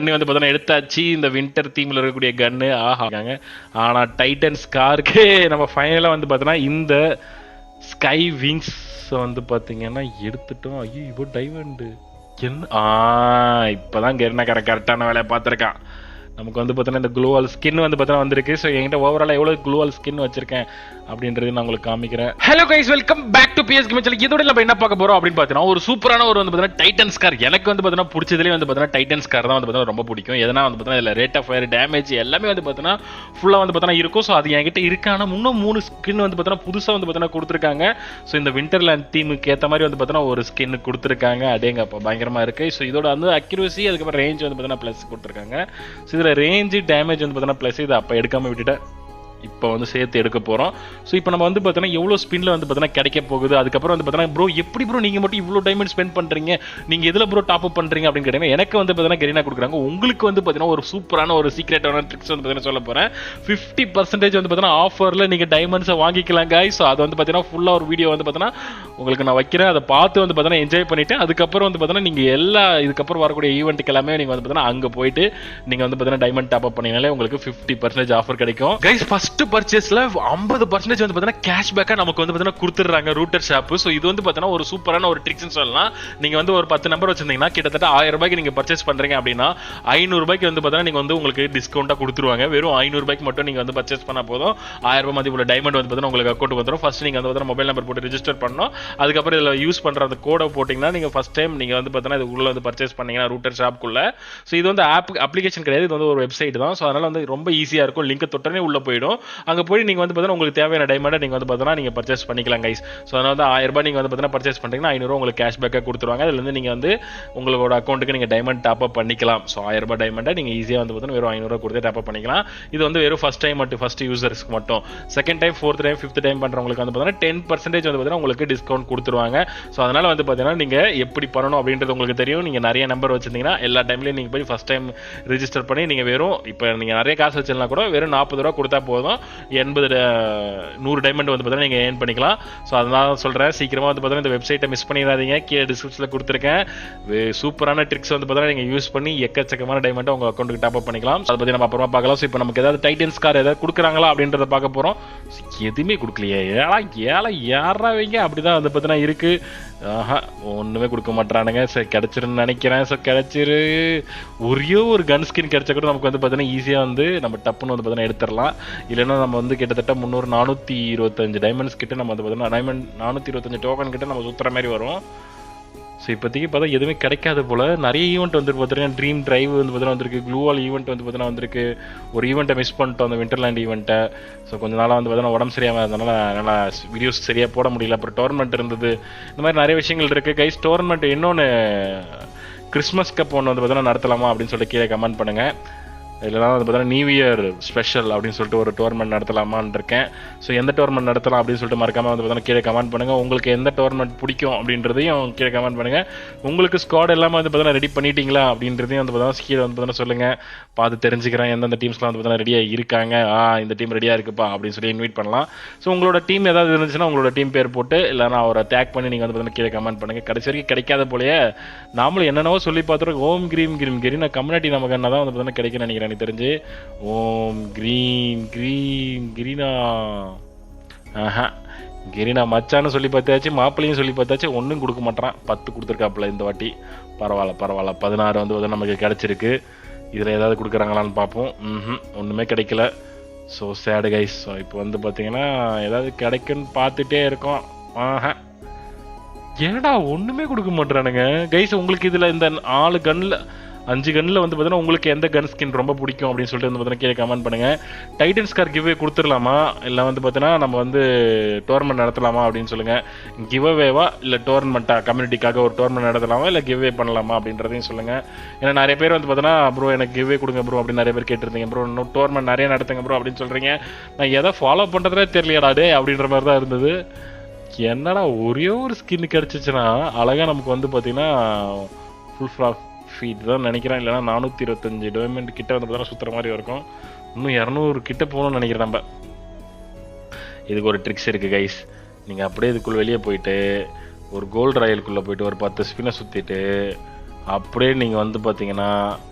வந்து பார்த்தோன்னா எடுத்தாச்சு. இந்த வின்டர் தீமில் இருக்கக்கூடிய கன்னு ஆகாங்க. ஆனால் டைட்டன்ஸ் காருக்கு நம்ம ஃபைனலாக வந்து பார்த்தோன்னா இந்த ஸ்கை விங்ஸ் வந்து பார்த்தீங்கன்னா எடுத்துட்டோம். ஐயோ இப்போ டைமண்டு என்ன இப்போதான் கரெக்டான வேலையை பார்த்துருக்கான். நமக்கு வந்து பார்த்தோன்னா இந்த க்ளோவால் ஸ்கின் வந்து பார்த்தோன்னா வந்திருக்கு. ஸோ என்கிட்ட ஓவரால் எவ்வளோ க்ளோவால் ஸ்கின் வச்சிருக்கேன் அப்படின்றது நான் உங்களுக்கு காமிக்கிறேன். Hello guys, welcome back to P S game channel. இதோட நம்ம என்ன பார்க்க போறோம் அப்படின்னு பார்த்தீங்கன்னா ஒரு சூப்பரான ஒரு வந்து பார்த்தீங்கன்னா டைட்டன்ஸ் கார். எனக்கு வந்து பார்த்தீங்கன்னா பிடிச்சதுலேயே வந்து பார்த்தீங்கன்னா டைட்டன்ஸ் கார் தான் வந்து பார்த்தீங்கன்னா ரொம்ப பிடிக்கும். எதனா வந்து பார்த்தீங்கன்னா இதில் ரேட் ஆஃப் ஃபயர் டேமேஜ் எல்லாமே வந்து பார்த்தீங்கன்னா ஃபுல்லாக வந்து பார்த்தீங்கன்னா இருக்கும். ஸோ அது என்கிட்ட இருக்கான இன்னும் 3 ஸ்கின் வந்து பார்த்தீங்கன்னா புதுசாக வந்து பார்த்தீங்கன்னா கொடுத்துருக்காங்க. ஸோ இந்த விண்டர்லேண்ட் தீமுக்கு ஏற்ற மாதிரி வந்து பார்த்தீங்கன்னா ஒரு ஸ்கின் கொடுத்துருக்காங்க. அதேங்கப்பா பயங்கரமாக இருக்கு. ஸோ இதோட வந்து அக்யூரசி அதுக்கப்புறம் ரேஞ்ச் வந்து பார்த்தீங்கன்னா ப்ளஸ் கொடுத்துருக்காங்க. ஸோ இதில் ரேஞ்சு டேமேஜ் வந்து பார்த்தீங்கன்னா ப்ளஸ் இது அப்போ எடுக்காமல் விட்டுட்டேன். இப்போ வந்து சேர்த்து எடுக்க போகிறோம். ஸோ இப்போ நம்ம வந்து பார்த்தீங்கன்னா எவ்வளோ ஸ்பின்ல வந்து பார்த்தீங்கன்னா கிடைக்க போகுது. அதுக்கப்புறம் வந்து பார்த்தீங்கன்னா ப்ரோ எப்படி ப்ரோ நீங்கள் மட்டும் இவ்வளோ டைமண்ட் ஸ்பெண்ட் பண்ணுறீங்க, நீங்கள் எதில் ப்ரோ டாப் அப் பண்ணுறீங்க அப்படின்னு கேட்டீங்கன்னா எனக்கு வந்து பார்த்தீங்கன்னா கெரினா கொடுக்குறாங்க. உங்களுக்கு வந்து பார்த்தீங்கன்னா ஒரு சூப்பரான ஒரு சீக்ரெட்டான ட்ரிக்ஸ் வந்து பார்த்தீங்கன்னா சொல்ல போகிறேன். 50% வந்து பார்த்தீங்கன்னா ஆஃபரில் நீங்கள் டைமண்ட்ஸை வாங்கிக்கலாம் guys. ஸோ அது வந்து பார்த்தீங்கன்னா ஃபுல்லாக ஒரு வீடியோ வந்து பார்த்தீங்கன்னா உங்களுக்கு நான் வைக்கிறேன். அதை பார்த்து வந்து பார்த்தீங்கன்னா என்ஜாய் பண்ணிவிட்டு அதுக்கப்புறம் வந்து பார்த்தீங்கன்னா நீங்கள் எல்லா இதுக்கப்புறம் வரக்கூடிய ஈவெண்ட்டுக்கு எல்லாமே நீங்கள் வந்து பார்த்தீங்கன்னா அங்கே போயிட்டு நீங்கள் வந்து பார்த்தீங்கன்னா டைமண்ட் டாப் அப் பண்ணிங்கனாலே உங்களுக்கு 50% ஆஃபர் கிடைக்கும் guys. ஃபர்ஸ்ட் பர்ச்சேஸில் 50% வந்து பார்த்தீங்கன்னா கேஷ்பேக்காக நமக்கு வந்து பார்த்தீங்கன்னா கொடுத்துட்றாங்க ரூட்டர் ஷாப்பு. ஸோ இது வந்து பார்த்தீங்கன்னா ஒரு சூப்பரான ஒரு ட்ரிக்ஸ்னு சொல்லலாம். நீங்கள் வந்து ஒரு 10 நம்பர் வச்சிருந்தீங்கன்னா கிட்டத்தட்ட 1000 ரூபாய்க்கு நீங்கள் பர்ச்சேஸ் பண்ணுறீங்க அப்படின்னா 500 ரூபாய்க்கு வந்து பார்த்தீங்கன்னா நீங்கள் வந்து உங்களுக்கு டிஸ்கவுண்ட்டாக கொடுத்துருவாங்க. வெறும் 500 ரூபாய்க்கு மட்டும் நீங்கள் வந்து பர்ச்சேஸ் பண்ண போதும் 1000 ரூபாய் மதிப்புள்ள டைமண்ட் வந்து பார்த்தீங்கன்னா உங்களுக்கு அக்கௌண்ட் வந்துடும். ஃபர்ஸ்ட் நீங்கள் வந்து பார்த்தீங்கன்னா மொபைல் நம்பர் போட்டு ரிஜிஸ்டர் பண்ணணும். அதுக்கப்புறம் இதில் யூஸ் பண்ணுற அந்த கோடை போட்டிங்கன்னா நீங்கள் ஃபர்ஸ்ட் டைம் நீங்கள் வந்து பார்த்தீங்கன்னா இது உள்ள வந்து பர்ச்சேஸ் பண்ணீங்கன்னா ரூட்டர் ஷாப்புக்குள்ள. ஸோ இது வந்து அப்ளிகேஷன் கிடையாது, இது வந்து ஒரு வெப்சைட் தான். ஸோ அதனால் வந்து ரொம்ப ஈஸியாக இருக்கும். லிங்க் தொட்டனே உள்ளே போயிடும். அங்கே போய் நீங்கள் வந்து பார்த்தீங்கன்னா உங்களுக்கு தேவையான டைமண்டை நீங்கள் வந்து பார்த்தீங்கன்னா நீங்கள் பர்ச்சேஸ் பண்ணிக்கலாம் கைஸ். ஸோ அதனால் வந்து 1000 ரூபாய் நீங்கள் வந்து பார்த்தீங்கன்னா பர்ச்சேஸ் பண்ணுறீங்கன்னா 500 உங்களுக்கு கேஷ்பேக்காக கொடுத்துருவாங்க. அதுலேருந்து நீங்கள் வந்து உங்களோட அக்கௌண்ட்டுக்கு நீங்கள் டைமண்ட் டாப் அப் பண்ணிக்கலாம். ஸோ 1000 ரூபாய் டைமண்டை நீங்கள் ஈஸியாக வந்து பார்த்தீங்கன்னா வெறும் 500 கொடுத்து டாப் அப் பண்ணிக்கலாம். இது வந்து வெறும் ஃபர்ஸ்ட் டைம் மட்டும், ஃபர்ஸ்ட் யூசர்ஸ்க்கு மட்டும். Second time, fourth time, fifth time பண்ணுறவங்களுக்கு வந்து பார்த்தீங்கன்னா 10% வந்து பார்த்தீங்கன்னா உங்களுக்கு டிஸ்கவுண்ட் கொடுத்துருவாங்க. ஸோ அதனால் வந்து பார்த்தீங்கன்னா நீங்கள் எப்படி பண்ணணும் அப்படின்றது உங்களுக்கு தெரியும். நீங்கள் நிறைய நம்பர் வச்சிருந்தீங்கன்னா எல்லா டைம்லையும் நீங்கள் போய் ஃபர்ஸ்ட் டைம் ரிஜிஸ்டர் பண்ணி நீங்கள் வெறும் இப்போ நீங்கள் நிறைய காசு வச்சிருந்தா கூட வெறும் 40 ரூபா கொடுத்தா போதும் 100 டைமண்ட் வந்து பார்த்தீங்கன்னா நீங்கள் ஏர்ன் பண்ணிக்கலாம். ஸோ அதனால சொல்கிறேன், சீக்கிரமாக வந்து பார்த்தீங்கன்னா இந்த வெப்சைட்டை மிஸ் பண்ணிடாதீங்க. கீழே டிஸ்கிரிப்ஷனில் கொடுத்துருக்கேன். சூப்பரான ட்ரிக்ஸ் வந்து பார்த்தீங்கன்னா நீங்கள் யூஸ் பண்ணி எக்கச்சக்கமான டைமண்ட்டை உங்கள் அக்கௌண்ட்டுக்கு டாப் அப் பண்ணிக்கலாம். அதை பற்றி நம்ம அப்புறமா பார்க்கலாம். ஸோ இப்போ நமக்கு ஏதாவது டைட்டன்ஸ் கார் ஏதாவது கொடுக்குறாங்களா அப்படின்றத பார்க்க போகிறோம். எதுவுமே கொடுக்கலையே, யாராவீங்க அப்படிதான் வந்து பார்த்தீங்கன்னா இருக்குது. ஒன்றுமே கொடுக்க மாட்டானுங்க. சார் கிடச்சிருன்னு நினைக்கிறேன். சார் கிடச்சிரு ஒரே ஒரு கன் ஸ்கின் கிடச்சா கூட நமக்கு வந்து பார்த்தீங்கன்னா ஈஸியாக வந்து நம்ம டப்புன்னு வந்து பார்த்தீங்கன்னா எடுத்துடலாம். இல்லைன்னா நம்ம வந்து கிட்டத்தட்ட 425 டைமண்ட்ஸ் கிட்ட நம்ம வந்து பார்த்தீங்கன்னா டைமண்ட் 425 டோக்கன் கிட்ட நம்ம சுற்றுற மாதிரி வரும். ஸோ இப்போதைக்கு பார்த்தா எதுவுமே கிடைக்காது போல். நிறைய ஈவெண்ட் வந்து பார்த்தீங்கன்னா ட்ரீம் டிரைவ் வந்து பார்த்தீங்கன்னா வந்திருக்கு. க்ளூவால் ஈவெண்ட் வந்து பார்த்தீங்கன்னா வந்திருக்கு. ஒரு ஈவெண்ட்டை மிஸ் பண்ணிட்டோம், அந்த விண்டர்லேண்ட் ஈவெண்ட்டை. ஸோ கொஞ்ச நாளாக வந்து பார்த்தீங்கன்னா உடம்பு சரியாமல் இருந்தனால நல்லா வீடியோஸ் சரியாக போட முடியல. அப்புறம் டோர்னமெண்ட் இருந்தது. இந்த மாதிரி நிறைய விஷயங்கள் இருக்குது கைஸ். டோர்னமெண்ட் இன்னொன்று கிறிஸ்மஸ் கப் ஒன்று வந்து பார்த்தீங்கன்னா நடத்தலாமா அப்படின்னு சொல்லிட்டு கீழே கமெண்ட் பண்ணுங்கள். இல்லைனா வந்து பார்த்தீங்கன்னா நியூ இயர் ஸ்பெஷல் அப்படின்னு சொல்லிட்டு ஒரு டோர்னமெண்ட் நடத்தலாமான்னு இருக்கேன். ஸோ எந்த டோர்னமெண்ட் நடத்தலாம் அப்படின்னு சொல்லிட்டு மறக்காமல் வந்து பார்த்தீங்கன்னா கீழே கமெண்ட் பண்ணுங்கள். உங்களுக்கு எந்த டோர்னமெண்ட் பிடிக்கும் அப்படின்றதையும் கீழே கமெண்ட் பண்ணுங்கள். உங்களுக்கு ஸ்குவாட் எல்லாமே வந்து பார்த்தீங்கன்னா ரெடி பண்ணிட்டீங்களா அப்படின்றதையும் வந்து பார்த்தீங்கன்னா கீழே வந்து பார்த்தீங்கன்னா சொல்லுங்கள். பார்த்து தெரிஞ்சுக்கிறேன் எந்தெந்த டீம்ஸ்லாம் வந்து பார்த்தீங்கன்னா ரெடியாக இருக்காங்க. இந்த டீம் ரெடியாக இருக்குப்பா அப்படின்னு சொல்லி இன்வைட் பண்ணலாம். ஸோ உங்களோட டீம் ஏதாவது இருந்துச்சுன்னா உங்களோட டீம் பேர் போட்டு இல்லைனா அவரை டேக் பண்ணி நீங்கள் வந்து பார்த்தீங்கன்னா கீழே கமெண்ட் பண்ணுங்கள். கடைசி வரைக்கும் கிடைக்காத போலயே நாமளும் என்னென்னவோ சொல்லி பார்த்துருக்கோம். ஓம் கிரீம் நான் கம்யூனிட்டி நமக்கு என்ன தான் வந்து பார்த்தீங்கன்னா கிடைக்குன்னு நினைக்கிறேன். எனக்கு தெரிஞ்சு ஓம் கிரீனா கிரீனா மச்சான்னு சொல்லி பார்த்தாச்சு, மாப்பிள்ளையும் சொல்லி பார்த்தாச்சு, ஒன்றும் கொடுக்க மாட்டான். 10 கொடுத்துருக்காப்புல இந்த வாட்டி. பரவாயில்ல 16 வந்து நமக்கு கிடைச்சிருக்கு. இதில் ஏதாவது கொடுக்குறாங்களான்னு பார்ப்போம். ஒன்றுமே கிடைக்கல. ஸோ சேடு கைஸ். ஸோ இப்போ வந்து பார்த்தீங்கன்னா ஏதாவது கிடைக்குன்னு பார்த்துட்டே இருக்கோம். ஏடா ஒன்றுமே கொடுக்க மாட்டானுங்க கைஸ். உங்களுக்கு இதில் இந்த 4 கன்னில் 5 கன்னில் வந்து பார்த்தீங்கன்னா உங்களுக்கு எந்த கன் ஸ்கின் ரொம்ப பிடிக்கும் அப்படின்னு சொல்லிட்டு வந்து பார்த்தீங்கன்னா கீழே கமெண்ட் பண்ணுங்கள். டைட்டன்ஸ் கார் கிவ்வே கொடுத்துடலாமா இல்லை வந்து பார்த்தீங்கன்னா நம்ம வந்து டோர்னமெண்ட் நடத்தலாமா அப்படின்னு சொல்லுங்கள். கிவ்அவேவா இல்லை டோர்னமெண்ட்டாக கம்யூனிட்டிக்காக ஒரு டோர்னமெண்ட் நடத்தலாமா இல்லை கிவ்வே பண்ணலாமா அப்படின்றதையும் சொல்லுங்கள். ஏன்னா நிறைய பேர் வந்து பார்த்தீங்கன்னா ப்ரோ எனக்கு கிவ்வே கொடுங்க ப்ரோ அப்படின்னு நிறைய பேர் கேட்டிருந்தீங்க. ப்ரோ இன்னும் டோர்னமெண்ட் நிறைய நடத்துங்க ப்ரோ அப்படின்னு சொல்கிறீங்க. நான் எதை ஃபாலோ பண்ணுறதே தெரியலையாடா டே அப்படின்ற மாதிரி தான் இருந்தது. என்னடா ஒரே ஒரு ஸ்கின் கிடச்சிச்சுன்னா அழகாக நமக்கு வந்து பார்த்தீங்கன்னா ஃபுல் ஃப்ளாக் ஃபீட் தான் நினைக்கிறேன். இல்லைனா 425 டைமண்ட் கிட்ட வந்து பார்த்தீங்கன்னா சுற்றுற மாதிரி இருக்கும். இன்னும் 200 கிட்ட போகணும்னு நினைக்கிறேன். நம்ம இதுக்கு ஒரு ட்ரிக்ஸ் இருக்குது கைஸ். நீங்கள் அப்படியே இதுக்குள்ளே வெளியே போயிட்டு ஒரு கோல்டு ராயலுக்குள்ளே போயிட்டு ஒரு 10 ஸ்பின்னை சுற்றிட்டு அப்படியே நீங்கள் வந்து பார்த்தீங்கன்னா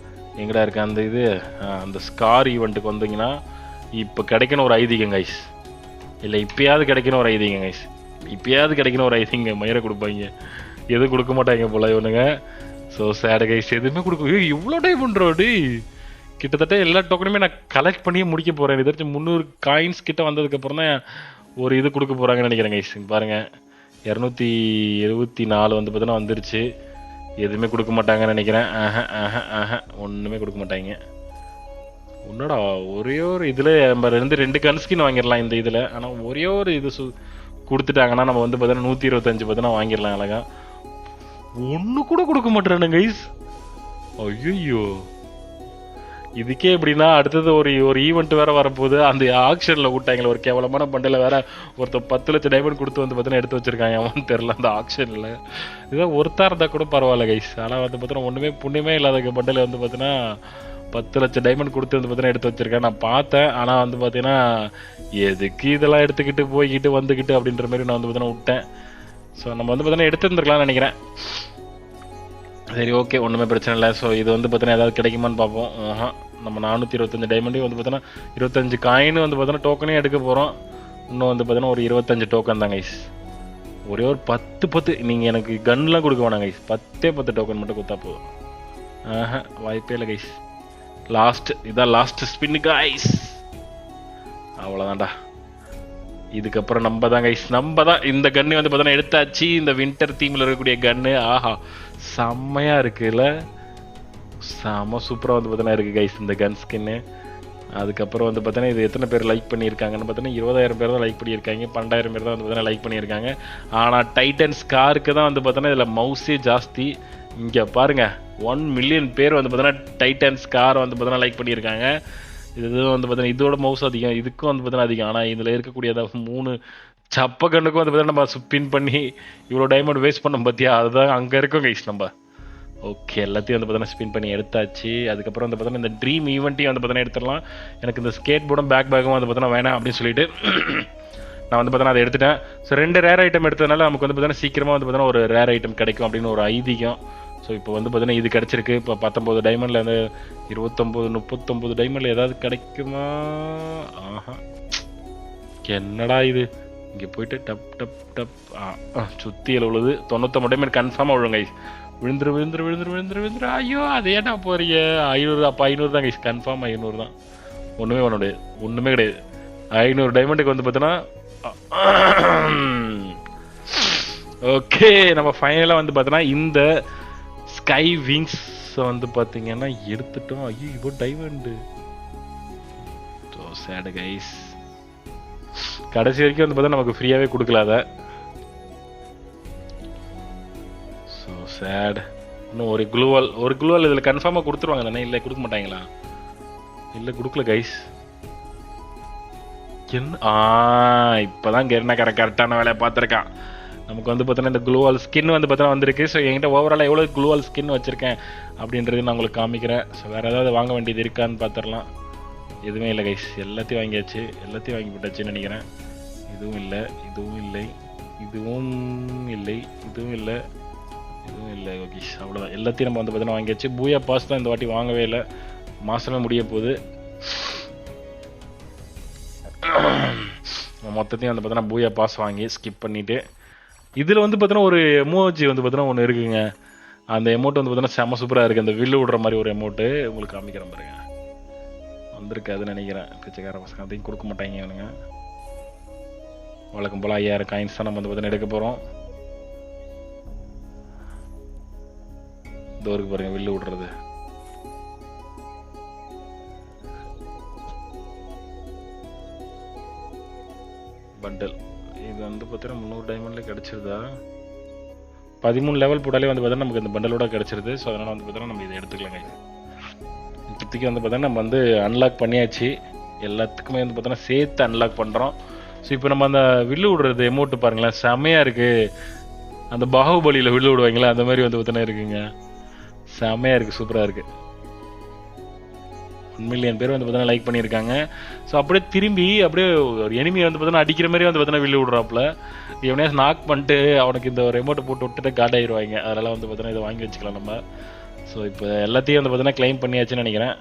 எங்கடா இருக்க அந்த இது அந்த ஸ்கார் ஈவெண்ட்டுக்கு வந்தீங்கன்னா இப்போ கிடைக்கணும் ஒரு ஐதீகம் கைஸ். இல்லை இப்பயாவது கிடைக்கணும் ஒரு ஐதீகம் கைஸ். இப்பயாவது கிடைக்கணும் ஒரு ஐதீங்க மயிரை கொடுப்பாங்க, எதுவும் கொடுக்க மாட்டாங்க போல இவனுங்க. ஸோ சேடு கைஸ், எதுவுமே கொடுக்க இவ்வளோ டைம் பண்ணுறோடி. கிட்டத்தட்ட எல்லா டோக்கனுமே நான் கலெக்ட் பண்ணியே முடிக்க போகிறேன். எதாச்சும் 300 காயின்ஸ் கிட்ட வந்ததுக்கப்புறம் தான் ஒரு இது கொடுக்க போகிறாங்கன்னு நினைக்கிறேன் கைஸ். பாருங்கள் 274 வந்து பார்த்தீங்கன்னா வந்துருச்சு. எதுவுமே கொடுக்க மாட்டாங்கன்னு நினைக்கிறேன். ஒன்றுமே கொடுக்க மாட்டாங்க. உன்னடா ஒரே ஒரு இதில் நம்ம 2 கன்ஸ்கின் வாங்கிடலாம் இந்த இதில். ஆனால் ஒரே ஒரு இது கொடுத்துட்டாங்கன்னா நம்ம வந்து பார்த்தீங்கன்னா 125 பார்த்தீங்கன்னா வாங்கிடலாம் அழகா. ஒன்று கூட கொடுக்க மாட்டேறானு கைஸ். ஐயோ, இதுக்கே எப்படின்னா அடுத்தது ஒரு ஈவெண்ட் வேற வரப்போகுது. அந்த ஆக்ஷனில் விட்டாங்களே ஒரு கேவலமான பண்டில் வேற ஒருத்தர் 10 லட்சம் டைமண்ட் கொடுத்து வந்து பார்த்தீங்கன்னா எடுத்து வச்சிருக்காங்க. அவன் தெரில அந்த ஆக்ஷனில். இதான் ஒருத்தா இருந்தால் கூட பரவாயில்ல கைஸ். ஆனால் வந்து பார்த்தீங்கன்னா ஒன்றுமே புண்ணியமே இல்லாத பண்டில் வந்து பார்த்தீங்கன்னா 10 லட்சம் டைமண்ட் கொடுத்து வந்து பார்த்தீங்கன்னா எடுத்து வச்சிருக்கேன். நான் பார்த்தேன். ஆனால் வந்து பார்த்தீங்கன்னா எதுக்கு இதெல்லாம் எடுத்துக்கிட்டு போய்கிட்டு வந்துக்கிட்டு அப்படின்ற மாதிரி நான் வந்து பார்த்தீங்கன்னா விட்டேன். ஸோ நம்ம வந்து பார்த்தீங்கன்னா எடுத்துருந்துருக்கலாம்னு நினைக்கிறேன். சரி ஓகே, ஒன்றுமே பிரச்சனை இல்லை. ஸோ இது வந்து பார்த்தீங்கன்னா ஏதாவது கிடைக்குமான்னு பார்ப்போம். நம்ம 425 டைமண்டையும் வந்து பார்த்தீங்கன்னா 25 காயின் வந்து பார்த்தீங்கன்னா டோக்கனே எடுக்க போகிறோம். இன்னும் வந்து பார்த்தீங்கன்னா ஒரு 25 டோக்கன் தான் கைஸ். ஒரே ஒரு 10 நீங்கள் எனக்கு கன்லாம் கொடுக்க வேணாம் கைஸ். 10 டோக்கன் மட்டும் கொடுத்தா போதும். வாய்ப்பே இல்லை கைஸ். இதான் லாஸ்ட் ஸ்பின் கைஸ். அவ்வளோதான்டா. இதுக்கப்புறம் நம்ம தான் கைஸ், நம்ம தான் இந்த கன்னு வந்து பார்த்தோன்னா எடுத்தாச்சு. இந்த வின்டர் தீமில் இருக்கக்கூடிய கன்னு ஆஹா செம்மையாக இருக்குல்ல, செம்ம சூப்பராக வந்து பார்த்தோன்னா இருக்குது கைஸ் இந்த கன் ஸ்கின்னு. அதுக்கப்புறம் வந்து பார்த்தோன்னா இது எத்தனை பேர் லைக் பண்ணியிருக்காங்கன்னு பார்த்தோன்னா 20,000 பேர் தான் லைக் பண்ணியிருக்காங்க. 12,000 பேர் தான் வந்து பார்த்தோன்னா லைக் பண்ணியிருக்காங்க. ஆனால் டைட்டன்ஸ் காருக்கு தான் வந்து பார்த்தோன்னா இதில் மவுஸே ஜாஸ்தி. இங்கே பாருங்கள் 1 மில்லியன் பேர் வந்து பார்த்தோன்னா டைட்டன்ஸ் கார் வந்து பார்த்தோன்னா லைக் பண்ணியிருக்காங்க. இது வந்து பார்த்தீங்கன்னா இதோட மவுஸ் அதிகம், இதுக்கும் வந்து பார்த்தீங்கன்னா அதிகம். ஆனால் இதில் இருக்கக்கூடிய 3 சப்ப கண்ணுக்கும் வந்து பார்த்தீங்கன்னா நம்ம ஸ்பின் பண்ணி இவ்வளோ டைமண்ட் வேஸ்ட் பண்ணோம் பார்த்தியா, அதுதான் அங்கே இருக்கும் கைஸ். நம்ம ஓகே எல்லாத்தையும் வந்து பார்த்தீங்கன்னா ஸ்பின் பண்ணி எடுத்தாச்சு. அதுக்கப்புறம் வந்து பார்த்தீங்கன்னா இந்த ட்ரீம் ஈவெண்ட்டையும் வந்து பார்த்தீங்கன்னா எடுத்துடலாம். எனக்கு இந்த ஸ்கேட் போர்டும் பேக்கும் வந்து பார்த்தீங்கன்னா வேணாம் அப்படின்னு சொல்லிட்டு நான் வந்து பார்த்தீங்கன்னா அதை எடுத்துட்டேன். ஸோ 2 ரேர் ஐட்டம் எடுத்ததுனால நமக்கு வந்து பார்த்தீங்கன்னா சீக்கிரமாக வந்து பார்த்தீங்கன்னா ஒரு ரேர் ஐட்டம் கிடைக்கும் அப்படின்னு ஒரு ஐதீகம். ஸோ இப்போ வந்து பார்த்தீங்கன்னா இது கிடச்சிருக்கு. இப்போ 19 டைமண்டில் வந்து 29 39 டைமண்டில் ஏதாவது கிடைக்குமா? என்னடா இது, இங்கே போயிட்டு டப் டப் டப் சுற்றி எழுவுது. 99 டைமண்ட் கன்ஃபார்மாக விழுங்க கைஸ். விழுந்துரு. ஐயோ அது ஏன்டா போறீங்க? 500. அப்போ 500 தான் கைஸ், கன்ஃபார்ம் 500 தான். ஒன்றுமே பண்ண முடியாது, ஒன்றுமே கிடையாது. 500 டைமண்டுக்கு வந்து பார்த்தோன்னா ஓகே நம்ம ஃபைனலாக வந்து பார்த்தோன்னா இந்த ஸ்கை விங்ஸ் வந்து பார்த்தீங்கன்னா எடுத்துட்டோம். ஐயோ இப்போ டைமண்டு. ஸோ சேடு கைஸ், கடைசி வரைக்கும் வந்து பார்த்தா நமக்கு ஃப்ரீயாகவே கொடுக்கல அதை. So sad. இன்னும் ஒரு குளூவால் இதில் கன்ஃபார்மாக கொடுத்துருவாங்க தானே? இல்லை கொடுக்க மாட்டாங்களா? இல்லை கொடுக்கல கைஸ். என்ன இப்போதான் கரெக்டான வேலையை பார்த்துருக்கான். நமக்கு வந்து பார்த்தோன்னா இந்த குளூவால் ஸ்கின் வந்து பார்த்தோன்னா வந்திருக்கு. ஸோ என்கிட்ட ஓவராலாக எவ்வளோ குளூவால் ஸ்கின் வச்சுருக்கேன் அப்படின்றது நான் உங்களுக்கு காமிக்கிறேன். ஸோ வேறு ஏதாவது வாங்க வேண்டியது இருக்கான்னு பார்த்துடலாம். எதுவுமே இல்லை கைஸ், எல்லாத்தையும் வாங்கியாச்சு, எல்லாத்தையும் வாங்கி போட்டாச்சுன்னு நினைக்கிறேன். இதுவும் இல்லை, இதுவும் இல்லை, இதுவும் இல்லை, இதுவும் இல்லை, இதுவும் இல்லை. ஓகே அவ்வளோதான், எல்லாத்தையும் நம்ம வந்து பார்த்தோன்னா வாங்கியாச்சு. பூயா பாஸ் தான் இந்த வாட்டி வாங்கவே இல்லை, மாதமே முடிய போகுது. மொத்தத்தையும் வந்து பார்த்தோன்னா பூயா பாஸ் வாங்கி ஸ்கிப் பண்ணிவிட்டு இதில் வந்து பார்த்தோன்னா ஒரு எமோஜி வந்து பார்த்தோன்னா ஒன்று இருக்குங்க. அந்த எமௌண்ட் வந்து பார்த்தோன்னா செம்ம சூப்பராக இருக்குது. அந்த வில்லு விடுற மாதிரி ஒரு எமௌண்ட்டு உங்களுக்கு காமிக்கிறேன் பாருங்க. வந்திருக்காதுன்னு நினைக்கிறேன். பிச்சைக்கார பசங்க அதையும் கொடுக்க மாட்டாங்க இவனுங்க. வழக்கம் போல் 5000 காயின்ஸ் தான் நம்ம வந்து பார்த்தோன்னா எடுக்க போகிறோம். இந்த ஊருக்கு பாருங்க வில்லு விடுறது. பண்டல் இது வந்து பார்த்தீங்கன்னா 300 டைமண்டில் கிடச்சிருதா? 13 லெவல் போட்டாலே வந்து பார்த்தீங்கன்னா நமக்கு இந்த பண்டலோட கிடச்சிருது. ஸோ அதனால் வந்து பார்த்தீங்கன்னா நம்ம இதை எடுத்துக்கலாங்க. இப்போதைக்கு வந்து பார்த்தீங்கன்னா நம்ம வந்து அன்லாக் பண்ணியாச்சு. எல்லாத்துக்குமே வந்து பார்த்தோன்னா சேர்த்து அன்லாக் பண்ணுறோம். ஸோ இப்போ நம்ம அந்த வில்லு விடுறது எமௌண்ட்டு பாருங்களேன், செம்மையாக இருக்குது. அந்த பாகுபலியில் வில்லு விடுவாங்களே அந்த மாதிரி வந்து பார்த்தோன்னா இருக்குங்க. செம்மையாக இருக்குது, சூப்பராக இருக்குது. 1 மில்லியன் பேர் வந்து பார்த்தீங்கன்னா லைக் பண்ணியிருக்காங்க. ஸோ அப்படியே திரும்பி அப்படியே ஒரு எனிமி வந்து பார்த்தீங்கன்னா அடிக்கிற மாதிரி வந்து பார்த்தீங்கன்னா வில்லு விடுறாப்புல. எவனையாவது நாக் பண்ணிட்டு அவனுக்கு இந்த ஒரு ரிமோட்டை போட்டு விட்டுட்டு காட் ஆயிடுவாங்க. அதெல்லாம் வந்து பார்த்தீங்கன்னா இதை வாங்கி வச்சுக்கலாம் நம்ம. ஸோ இப்போ எல்லாத்தையும் வந்து பார்த்தீங்கன்னா க்ளைம் பண்ணியாச்சுன்னு நினைக்கிறேன்.